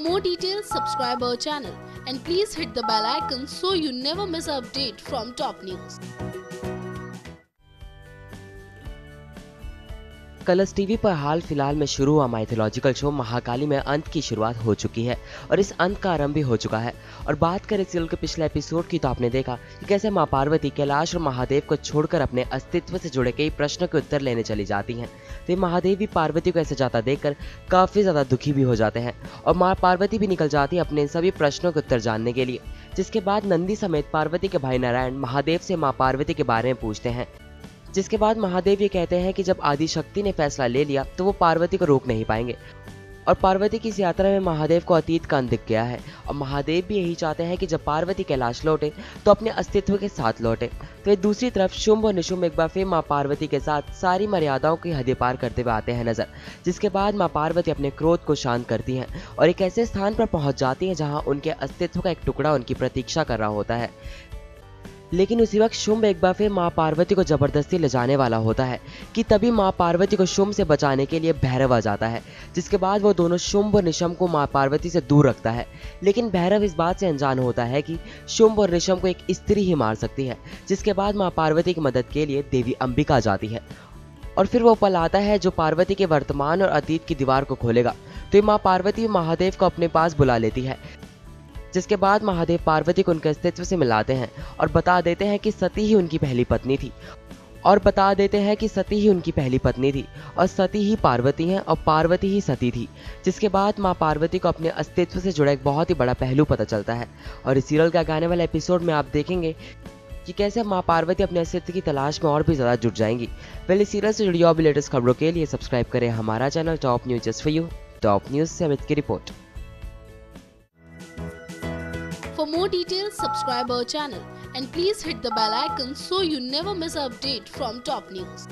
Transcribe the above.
more details, subscribe our channel and please hit the bell icon so you never miss an update from top news. Colors TV पर हाल फिलहाल में शुरू हुआ mythological show Mahakali में अंत की शुरुआत हो चुकी है और इस अंत का आरंभ भी हो चुका है। और बात करें सीरियल के पिछले एपिसोड की तो आपने देखा कि कैसे मां पार्वती कैलाश और महादेव को छोड़कर अपने अस्तित्व से जुड़े कई प्रश्नों के उत्तर लेने चली जाती हैं। तो महादेव भी पार्वती को ऐसे जाता देखकर काफी ज्यादा दुखी भी हो जाते हैं और मां पार्वती भी निकल जाती है अपने सभी प्रश्नों के उत्तर जानने के लिए। जिसके बाद नंदी समेत पार्वती के भाई नारायण महादेव से मां पार्वती के बारे में पूछते हैं। जिसके बाद महादेव ये कहते हैं कि जब आदि शक्ति ने फैसला ले लिया तो वो पार्वती को रोक नहीं पाएंगे और पार्वती की इस यात्रा में महादेव को अतीत का अंत दिख गया है और महादेव भी यही चाहते हैं कि जब पार्वती कैलाश लौटे तो अपने अस्तित्व के साथ लौटे। तो ये दूसरी तरफ शुंभ और निशुंभ एक बार फिर मां पार्वती के साथ सारी मर्यादाओं की हदें पार करते हुए आते हैं नजर। जिसके बाद मां पार्वती अपने क्रोध को शांत करती हैं और एक ऐसे स्थान पर पहुंच जाती हैं जहां उनके अस्तित्व का एक टुकड़ा उनकी प्रतीक्षा कर रहा होता है। लेकिन उसी वक्त शुंभ एक बार फिर मां पार्वती को जबरदस्ती ले जाने वाला होता है कि तभी मां पार्वती को शुंभ से बचाने के लिए भैरव आ जाता है। जिसके बाद वो दोनों शुंभ और निशुंभ को मां पार्वती से दूर रखता है। लेकिन भैरव इस बात से अनजान होता है कि शुंभ और निशुंभ को एक स्त्री ही मार सकती है। जिसके बाद मां पार्वती की मदद के लिए देवी अंबिका जाती है और फिर वो पल आता है जो पार्वती के वर्तमान और अतीत की दीवार को खोलेगा। तो मां पार्वती महादेव को अपने पास बुला लेती है। जिसके बाद महादेव पार्वती को उनके अस्तित्व से मिलाते हैं और बता देते हैं कि सती ही उनकी पहली पत्नी थी और सती ही पार्वती हैं और पार्वती ही सती थी। जिसके बाद मां पार्वती को अपने अस्तित्व से जुड़ा एक बहुत ही बड़ा पहलू पता चलता है और इस सीरियल के आने वाले एपिसोड में आप देखेंगे कि कैसे मां पार्वती अपने अस्तित्व की तलाश में और भी ज्यादा जुट जाएंगी। इस सीरियल से जुड़ी और भी लेटेस्ट खबरों के लिए सब्सक्राइब करें हमारा channel top news just for you. Top news से अमित की report. For more details, subscribe our channel and please hit the bell icon so you never miss an update from top news.